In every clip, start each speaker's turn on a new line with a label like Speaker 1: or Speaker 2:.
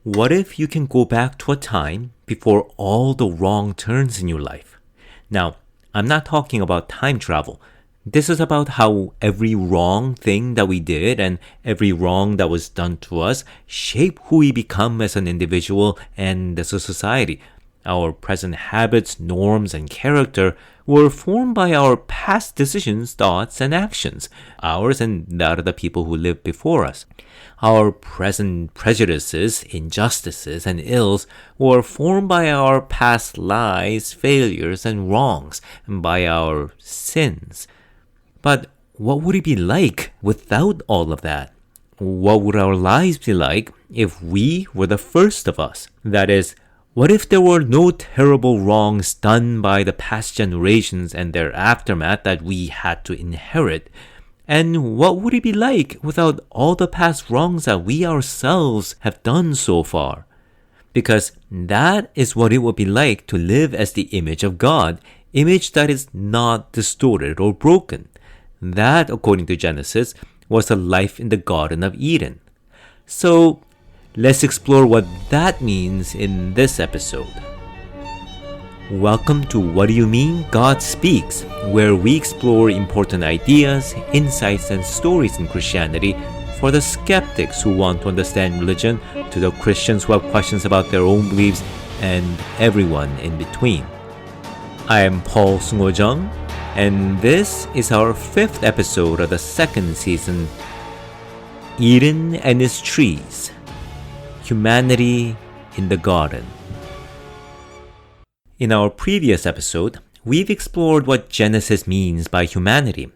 Speaker 1: What if you can go back to a time before all the wrong turns in your life? Now, I'm not talking about time travel. This is about how every wrong thing that we did and every wrong that was done to us shape who we become as an individual and as a society. Our present habits, norms, and character were formed by our past decisions, thoughts, and actions, ours and that of the people who lived before us. Our present prejudices, injustices, and ills were formed by our past lies, failures, and wrongs, and by our sins. But what would it be like without all of that? What would our lives be like if we were the first of us? That is, what if there were no terrible wrongs done by the past generations and their aftermath that we had to inherit? And what would it be like without all the past wrongs that we ourselves have done so far? Because that is what it would be like to live as the image of God, image that is not distorted or broken. That, according to Genesis, was the life in the Garden of Eden. So, let's explore what that means in this episode. Welcome to What Do You Mean God Speaks, where we explore important ideas, insights, and stories in Christianity for the skeptics who want to understand religion, to the Christians who have questions about their own beliefs, and everyone in between. I am Paul Sung-ho-jung, and this is our 5th episode of the 2nd season, Eden and Its Trees, Humanity in the Garden. In our previous episode, we've explored what Genesis means by humanity.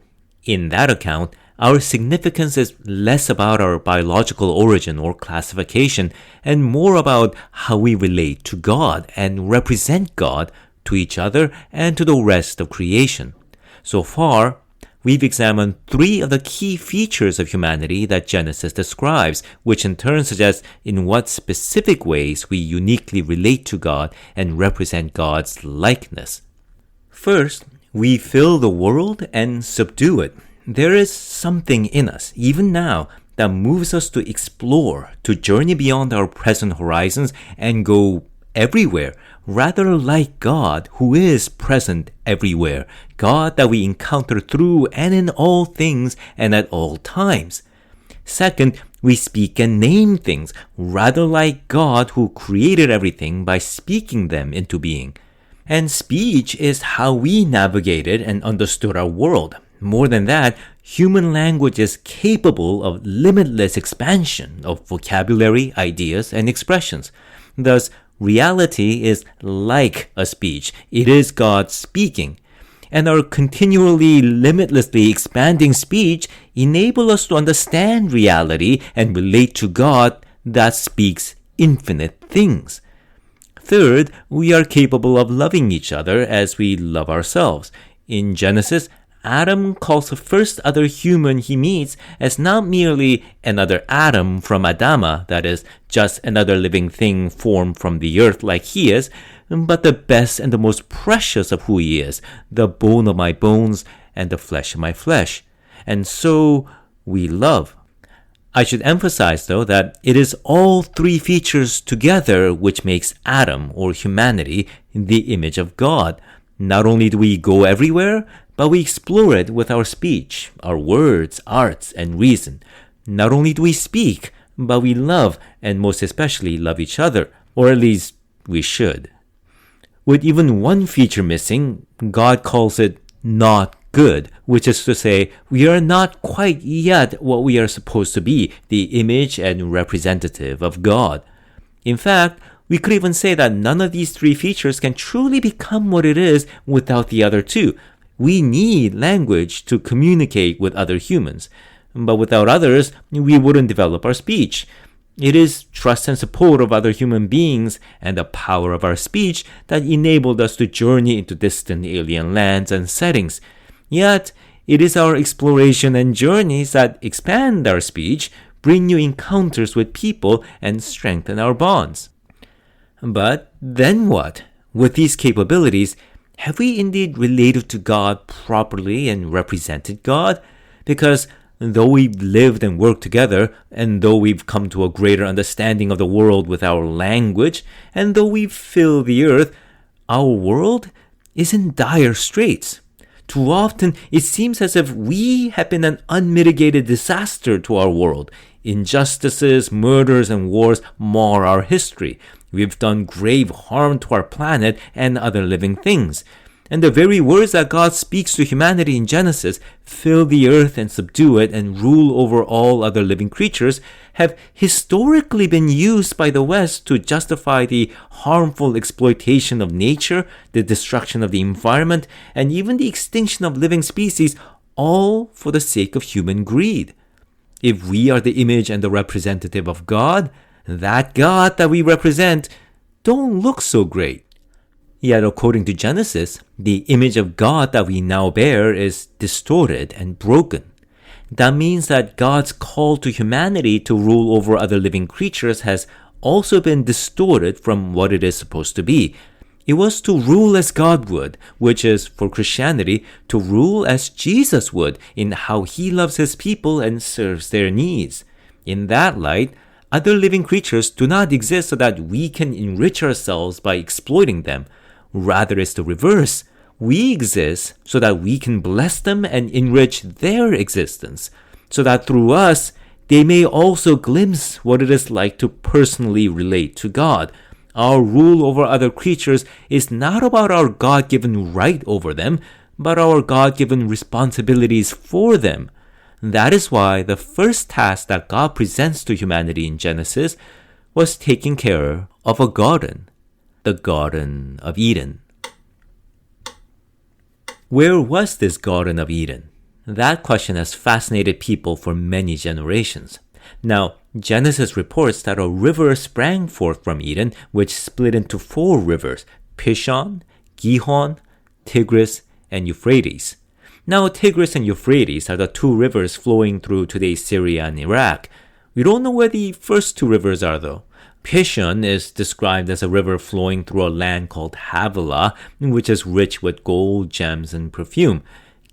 Speaker 1: In that account, our significance is less about our biological origin or classification and more about how we relate to God and represent God to each other and to the rest of creation. So far, we've examined 3 of the key features of humanity that Genesis describes, which in turn suggests in what specific ways we uniquely relate to God and represent God's likeness. First, we fill the world and subdue it. There is something in us, even now, that moves us to explore, to journey beyond our present horizons and go everywhere, rather like God who is present everywhere, God that we encounter through and in all things and at all times. Second, we speak and name things, rather like God who created everything by speaking them into being. And speech is how we navigated and understood our world. More than that, human language is capable of limitless expansion of vocabulary, ideas, and expressions. Thus, reality is like a speech. It is God speaking. And our continually, limitlessly expanding speech enable us to understand reality and relate to God that speaks infinite things. Third, we are capable of loving each other as we love ourselves. In Genesis, Adam calls the first other human he meets as not merely another Adam from Adama, that is, just another living thing formed from the earth like he is, but the best and the most precious of who he is, the bone of my bones and the flesh of my flesh. And so we love. I should emphasize, though, that it is all 3 features together which makes Adam, or humanity, the image of God. Not only do we go everywhere, but we explore it with our speech, our words, arts, and reason. Not only do we speak, but we love, and most especially love each other, or at least we should. With even one feature missing, God calls it not good, which is to say, we are not quite yet what we are supposed to be, the image and representative of God. In fact, we could even say that none of these 3 features can truly become what it is without the other 2. We need language to communicate with other humans, but without others, we wouldn't develop our speech. It is trust and support of other human beings and the power of our speech that enabled us to journey into distant alien lands and settings. Yet, it is our exploration and journeys that expand our speech, bring new encounters with people, and strengthen our bonds. But then what? With these capabilities, have we indeed related to God properly and represented God? Because though we've lived and worked together, and though we've come to a greater understanding of the world with our language, and though we've filled the earth, our world is in dire straits. Too often, it seems as if we have been an unmitigated disaster to our world. Injustices, murders, and wars mar our history. We've done grave harm to our planet and other living things. And the very words that God speaks to humanity in Genesis, fill the earth and subdue it and rule over all other living creatures, have historically been used by the West to justify the harmful exploitation of nature, the destruction of the environment, and even the extinction of living species, all for the sake of human greed. If we are the image and the representative of God, that God that we represent don't look so great. Yet according to Genesis, the image of God that we now bear is distorted and broken. That means that God's call to humanity to rule over other living creatures has also been distorted from what it is supposed to be. It was to rule as God would, which is, for Christianity, to rule as Jesus would in how he loves his people and serves their needs. In that light, other living creatures do not exist so that we can enrich ourselves by exploiting them. Rather, it's the reverse. We exist so that we can bless them and enrich their existence, so that through us, they may also glimpse what it is like to personally relate to God. Our rule over other creatures is not about our God-given right over them, but our God-given responsibilities for them. That is why the first task that God presents to humanity in Genesis was taking care of a garden. The Garden of Eden. Where was this Garden of Eden? That question has fascinated people for many generations. Now, Genesis reports that a river sprang forth from Eden, which split into 4 rivers: Pishon, Gihon, Tigris, and Euphrates. Now, Tigris and Euphrates are the 2 rivers flowing through today's Syria and Iraq. We don't know where the first 2 rivers are, though. Pishon is described as a river flowing through a land called Havilah, which is rich with gold, gems, and perfume.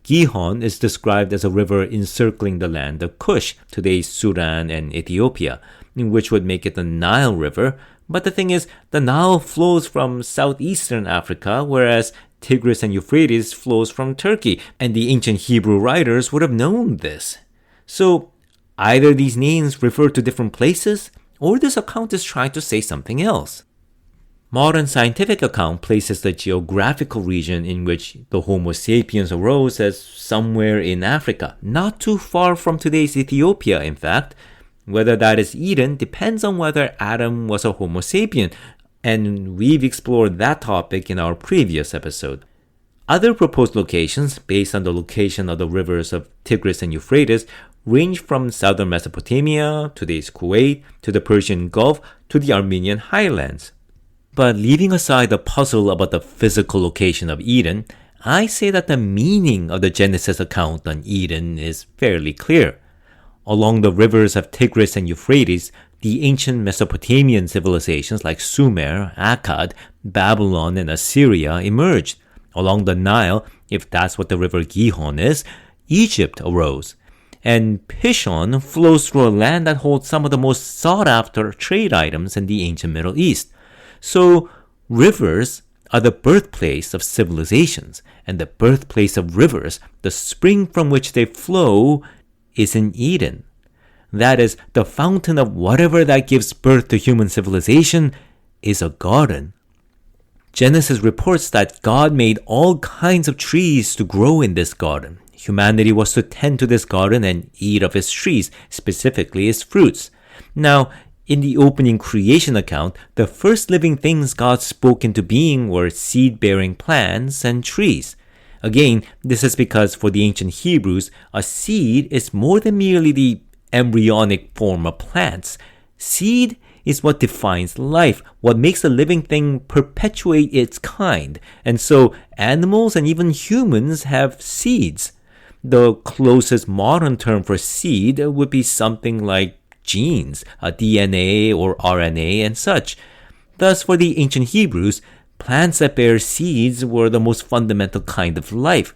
Speaker 1: Gihon is described as a river encircling the land of Cush, today's Sudan and Ethiopia, which would make it the Nile River. But the thing is, the Nile flows from southeastern Africa, whereas Tigris and Euphrates flows from Turkey, and the ancient Hebrew writers would have known this. So, either these names refer to different places, or this account is trying to say something else. Modern scientific account places the geographical region in which the Homo sapiens arose as somewhere in Africa, not too far from today's Ethiopia, in fact. Whether that is Eden depends on whether Adam was a Homo sapien, and we've explored that topic in our previous episode. Other proposed locations, based on the location of the rivers of Tigris and Euphrates, range from southern Mesopotamia, today's Kuwait, to the Persian Gulf, to the Armenian highlands. But leaving aside the puzzle about the physical location of Eden, I say that the meaning of the Genesis account on Eden is fairly clear. Along the rivers of Tigris and Euphrates, the ancient Mesopotamian civilizations like Sumer, Akkad, Babylon, and Assyria emerged. Along the Nile, if that's what the river Gihon is, Egypt arose. And Pishon flows through a land that holds some of the most sought-after trade items in the ancient Middle East. So, rivers are the birthplace of civilizations, and the birthplace of rivers, the spring from which they flow, is in Eden. That is, the fountain of whatever that gives birth to human civilization is a garden. Genesis reports that God made all kinds of trees to grow in this garden. Humanity was to tend to this garden and eat of its trees, specifically its fruits. Now, in the opening creation account, the first living things God spoke into being were seed-bearing plants and trees. Again, this is because for the ancient Hebrews, a seed is more than merely the embryonic form of plants. Seed is what defines life, what makes a living thing perpetuate its kind. And so animals and even humans have seeds. The closest modern term for seed would be something like genes, a DNA or RNA and such. Thus, for the ancient Hebrews, plants that bear seeds were the most fundamental kind of life.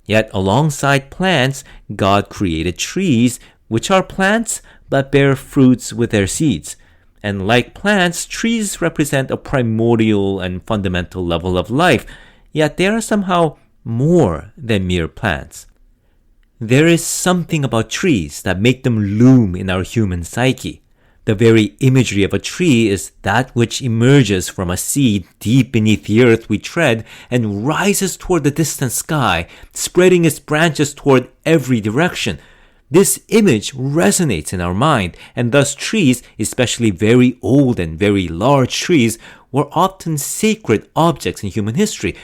Speaker 1: Yet alongside plants, God created trees, which are plants but bear fruits with their seeds. And like plants, trees represent a primordial and fundamental level of life, yet they are somehow more than mere plants. There is something about trees that make them loom in our human psyche. The very imagery of a tree is that which emerges from a seed deep beneath the earth we tread and rises toward the distant sky, spreading its branches toward every direction. This image resonates in our mind, and thus trees, especially very old and very large trees, were often sacred objects in human history.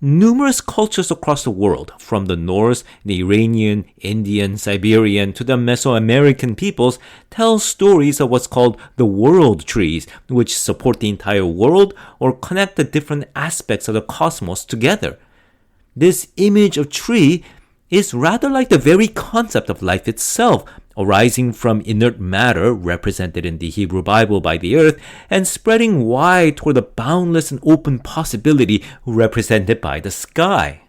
Speaker 1: Numerous cultures across the world, from the Norse, the Iranian, Indian, Siberian, to the Mesoamerican peoples, tell stories of what's called the world trees, which support the entire world or connect the different aspects of the cosmos together. This image of tree is rather like the very concept of life itself, arising from inert matter represented in the Hebrew Bible by the earth and spreading wide toward the boundless and open possibility represented by the sky.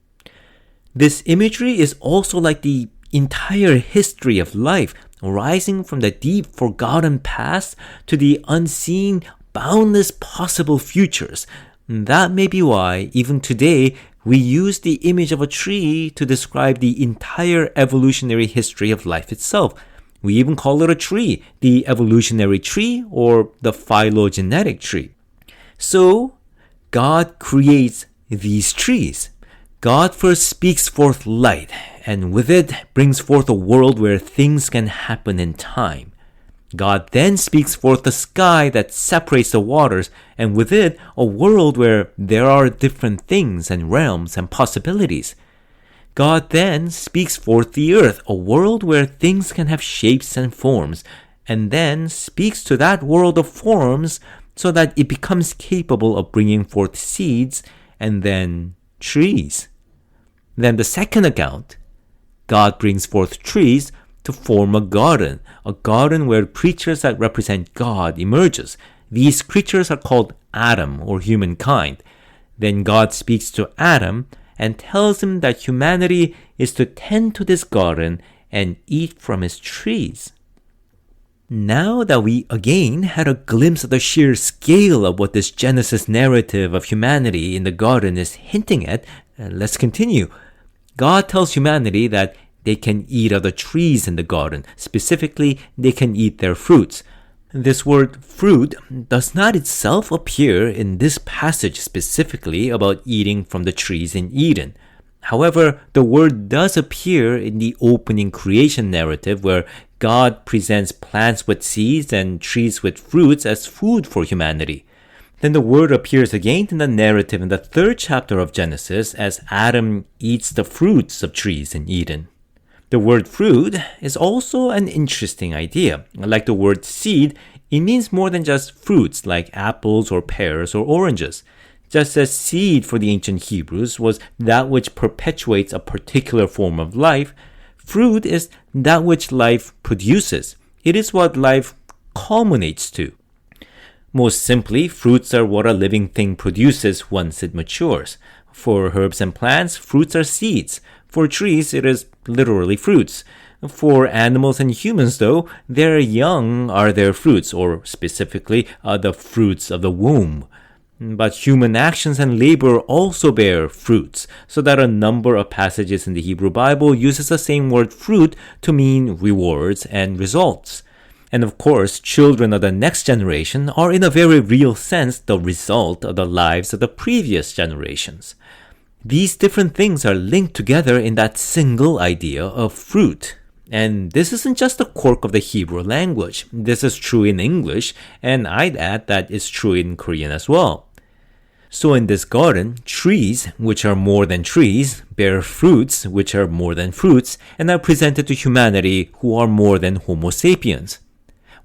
Speaker 1: This imagery is also like the entire history of life, arising from the deep forgotten past to the unseen boundless possible futures. That may be why, even today, we use the image of a tree to describe the entire evolutionary history of life itself. We even call it a tree, the evolutionary tree or the phylogenetic tree. So, God creates these trees. God first speaks forth light, and with it brings forth a world where things can happen in time. God then speaks forth the sky that separates the waters, and with it, a world where there are different things and realms and possibilities. God then speaks forth the earth, a world where things can have shapes and forms, and then speaks to that world of forms so that it becomes capable of bringing forth seeds and then trees. Then the second account, God brings forth trees to form a garden where creatures that represent God emerges. These creatures are called Adam or humankind. Then God speaks to Adam and tells him that humanity is to tend to this garden and eat from its trees. Now that we again had a glimpse of the sheer scale of what this Genesis narrative of humanity in the garden is hinting at, let's continue. God tells humanity that they can eat of the trees in the garden. Specifically, they can eat their fruits. This word fruit does not itself appear in this passage specifically about eating from the trees in Eden. However, the word does appear in the opening creation narrative where God presents plants with seeds and trees with fruits as food for humanity. Then the word appears again in the narrative in the 3rd chapter of Genesis as Adam eats the fruits of trees in Eden. The word fruit is also an interesting idea. Like the word seed, it means more than just fruits like apples or pears or oranges. Just as seed for the ancient Hebrews was that which perpetuates a particular form of life, fruit is that which life produces. It is what life culminates to. Most simply, fruits are what a living thing produces once it matures. For herbs and plants, fruits are seeds. For trees, it is literally fruits. For animals and humans, though, their young are their fruits, or specifically, the fruits of the womb. But human actions and labor also bear fruits, so that a number of passages in the Hebrew Bible uses the same word fruit to mean rewards and results. And of course, children of the next generation are in a very real sense the result of the lives of the previous generations. These different things are linked together in that single idea of fruit. And this isn't just a quirk of the Hebrew language. This is true in English, and I'd add that it's true in Korean as well. So in this garden, trees, which are more than trees, bear fruits, which are more than fruits, and are presented to humanity who are more than Homo sapiens.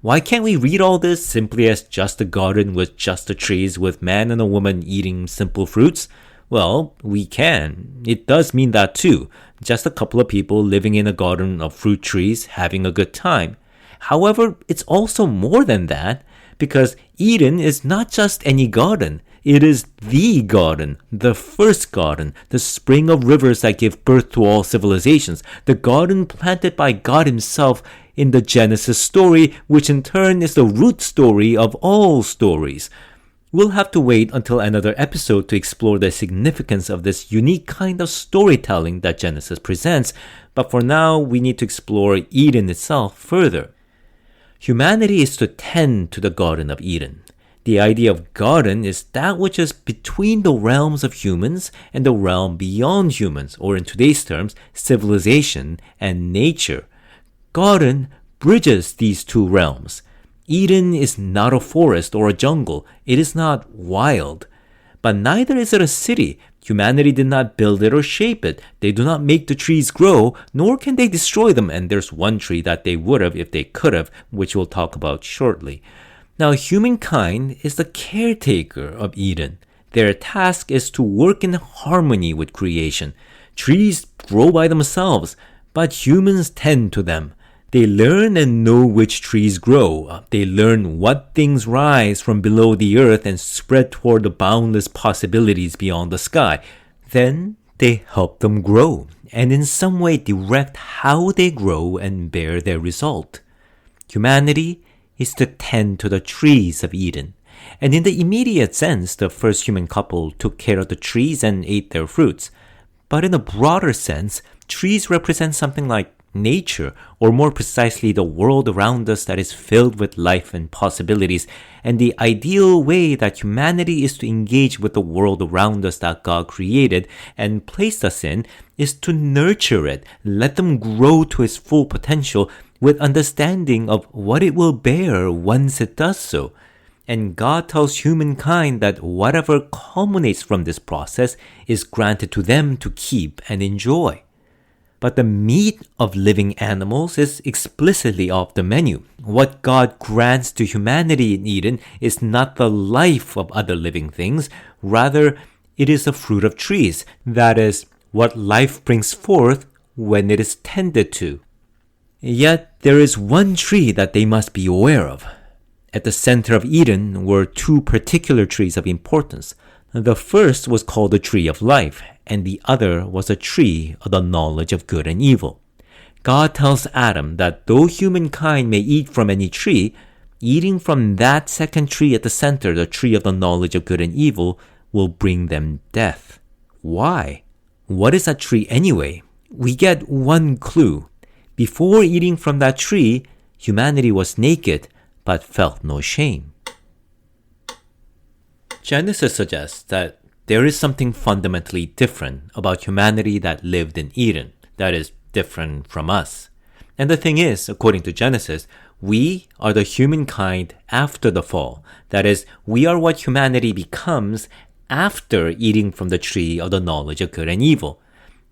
Speaker 1: Why can't we read all this simply as just a garden with just the trees with man and a woman eating simple fruits? Well, we can. It does mean that too. Just a couple of people living in a garden of fruit trees having a good time. However, it's also more than that because Eden is not just any garden. It is the garden, the first garden, the spring of rivers that give birth to all civilizations, the garden planted by God Himself in the Genesis story, which in turn is the root story of all stories. We'll have to wait until another episode to explore the significance of this unique kind of storytelling that Genesis presents, but for now we need to explore Eden itself further. Humanity is to tend to the Garden of Eden. The idea of garden is that which is between the realms of humans and the realm beyond humans, or in today's terms, civilization and nature. Garden bridges these two realms. Eden is not a forest or a jungle. It is not wild. But neither is it a city. Humanity did not build it or shape it. They do not make the trees grow, nor can they destroy them. And there's one tree that they would have if they could have, which we'll talk about shortly. Now, humankind is the caretaker of Eden. Their task is to work in harmony with creation. Trees grow by themselves, but humans tend to them. They learn and know which trees grow. They learn what things rise from below the earth and spread toward the boundless possibilities beyond the sky. Then they help them grow, and in some way direct how they grow and bear their result. Humanity is to tend to the trees of Eden. And in the immediate sense, the first human couple took care of the trees and ate their fruits. But in a broader sense, trees represent something like nature, or more precisely, the world around us that is filled with life and possibilities. And the ideal way that humanity is to engage with the world around us that God created and placed us in is to nurture it, let them grow to its full potential with understanding of what it will bear once it does so. And God tells humankind that whatever culminates from this process is granted to them to keep and enjoy. But the meat of living animals is explicitly off the menu. What God grants to humanity in Eden is not the life of other living things, rather it is the fruit of trees, that is, what life brings forth when it is tended to. Yet there is one tree that they must be aware of. At the center of Eden were two particular trees of importance. The first was called the tree of life, and the other was a tree of the knowledge of good and evil. God tells Adam that though humankind may eat from any tree, eating from that second tree at the center, the tree of the knowledge of good and evil, will bring them death. Why? What is that tree anyway? We get one clue. Before eating from that tree, humanity was naked, but felt no shame. Genesis suggests that there is something fundamentally different about humanity that lived in Eden, that is different from us. And the thing is, according to Genesis, we are the humankind after the fall. That is, we are what humanity becomes after eating from the tree of the knowledge of good and evil.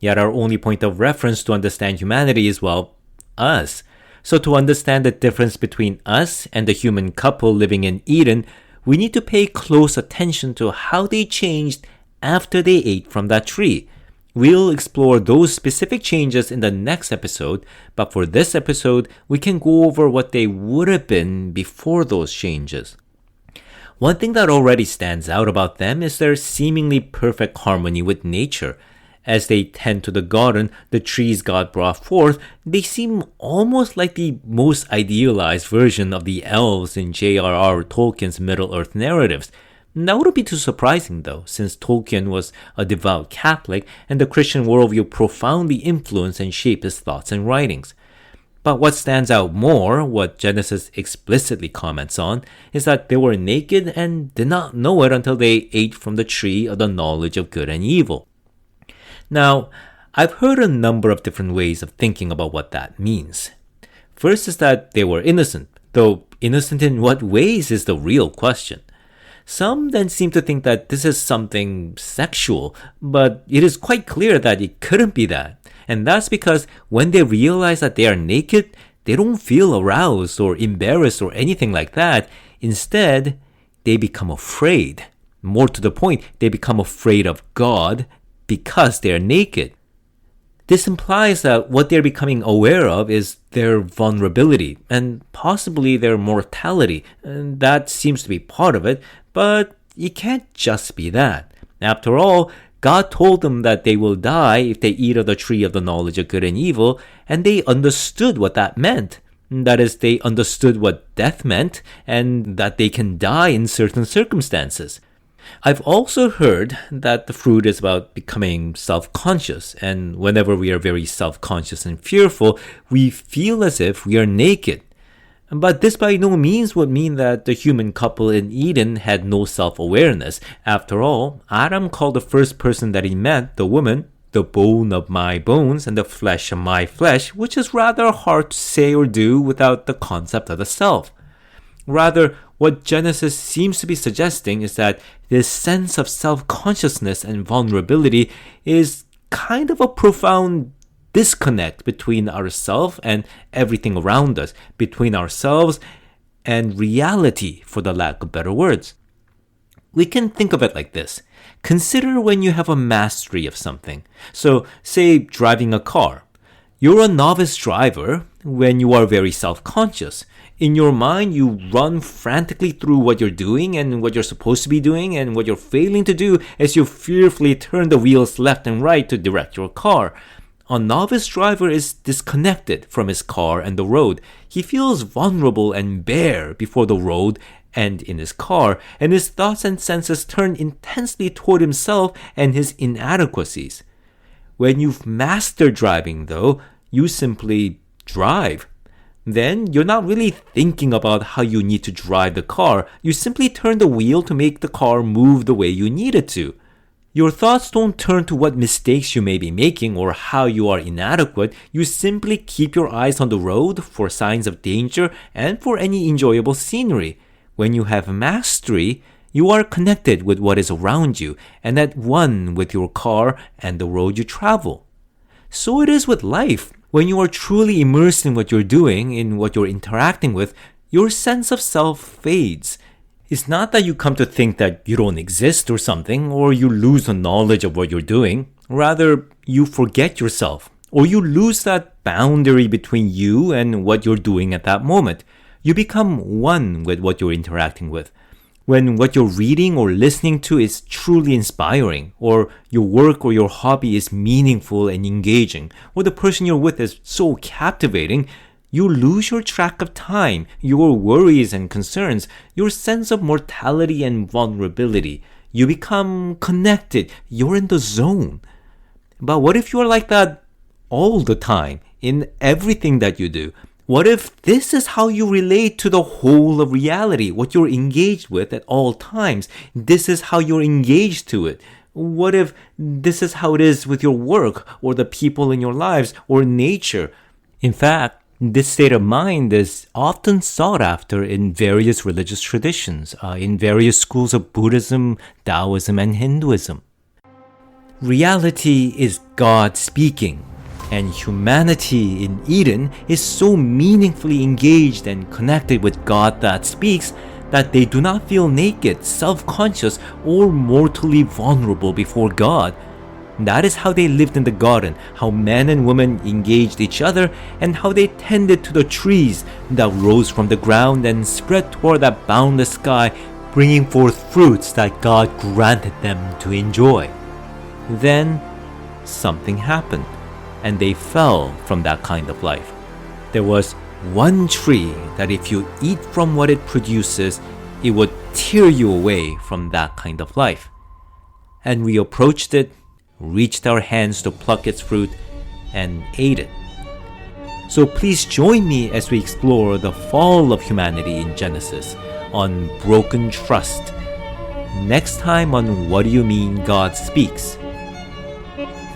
Speaker 1: Yet our only point of reference to understand humanity is, well, us. So to understand the difference between us and the human couple living in Eden, we need to pay close attention to how they changed after they ate from that tree. We'll explore those specific changes in the next episode, but for this episode, we can go over what they would have been before those changes. One thing that already stands out about them is their seemingly perfect harmony with nature. As they tend to the garden, the trees God brought forth, they seem almost like the most idealized version of the elves in J.R.R. Tolkien's Middle-earth narratives. That wouldn't be too surprising though, since Tolkien was a devout Catholic and the Christian worldview profoundly influenced and shaped his thoughts and writings. But what stands out more, what Genesis explicitly comments on, is that they were naked and did not know it until they ate from the tree of the knowledge of good and evil. Now, I've heard a number of different ways of thinking about what that means. First is that they were innocent, though innocent in what ways is the real question. Some then seem to think that this is something sexual, but it is quite clear that it couldn't be that. And that's because when they realize that they are naked, they don't feel aroused or embarrassed or anything like that. Instead, they become afraid. More to the point, they become afraid of God because they are naked. This implies that what they're becoming aware of is their vulnerability and possibly their mortality. And that seems to be part of it, but it can't just be that. After all, God told them that they will die if they eat of the tree of the knowledge of good and evil, and they understood what that meant. That is, they understood what death meant, and that they can die in certain circumstances. I've also heard that the fruit is about becoming self-conscious, and whenever we are very self-conscious and fearful, we feel as if we are naked. But this by no means would mean that the human couple in Eden had no self-awareness. After all, Adam called the first person that he met, the woman, the bone of my bones and the flesh of my flesh, which is rather hard to say or do without the concept of the self. Rather, what Genesis seems to be suggesting is that this sense of self-consciousness and vulnerability is kind of a profound disconnect between ourselves and everything around us, between ourselves and reality, for the lack of better words. We can think of it like this. Consider when you have a mastery of something. So, say driving a car. You're a novice driver when you are very self-conscious. In your mind, you run frantically through what you're doing and what you're supposed to be doing and what you're failing to do as you fearfully turn the wheels left and right to direct your car. A novice driver is disconnected from his car and the road. He feels vulnerable and bare before the road and in his car, and his thoughts and senses turn intensely toward himself and his inadequacies. When you've mastered driving, though, you simply drive. Then you're not really thinking about how you need to drive the car. You simply turn the wheel to make the car move the way you need it to. Your thoughts don't turn to what mistakes you may be making or how you are inadequate. You simply keep your eyes on the road for signs of danger and for any enjoyable scenery. When you have mastery, you are connected with what is around you and at one with your car and the road you travel. So it is with life. When you are truly immersed in what you're doing, in what you're interacting with, your sense of self fades. It's not that you come to think that you don't exist or something, or you lose the knowledge of what you're doing. Rather, you forget yourself, or you lose that boundary between you and what you're doing at that moment. You become one with what you're interacting with. When what you're reading or listening to is truly inspiring, or your work or your hobby is meaningful and engaging, or the person you're with is so captivating, you lose your track of time, your worries and concerns, your sense of mortality and vulnerability. You become connected. You're in the zone. But what if you're like that all the time, in everything that you do? What if this is how you relate to the whole of reality, what you're engaged with at all times? This is how you're engaged to it. What if this is how it is with your work, or the people in your lives, or nature? In fact, this state of mind is often sought after in various religious traditions, in various schools of Buddhism, Taoism, and Hinduism. Reality is God speaking, and humanity in Eden is so meaningfully engaged and connected with God that speaks that they do not feel naked, self-conscious, or mortally vulnerable before God. That is how they lived in the garden, how men and women engaged each other, and how they tended to the trees that rose from the ground and spread toward that boundless sky, bringing forth fruits that God granted them to enjoy. Then, something happened, and they fell from that kind of life. There was one tree that if you eat from what it produces, it would tear you away from that kind of life. And we approached it, reached our hands to pluck its fruit, and ate it. So please join me as we explore the fall of humanity in Genesis on broken trust. Next time on What Do You Mean God Speaks?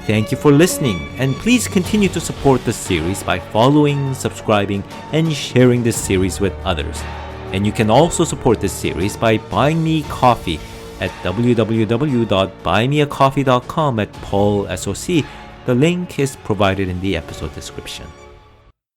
Speaker 1: Thank you for listening, and please continue to support the series by following, subscribing, and sharing this series with others. And you can also support this series by buying me coffee at www.buymeacoffee.com at PaulSOC. The link is provided in the episode description.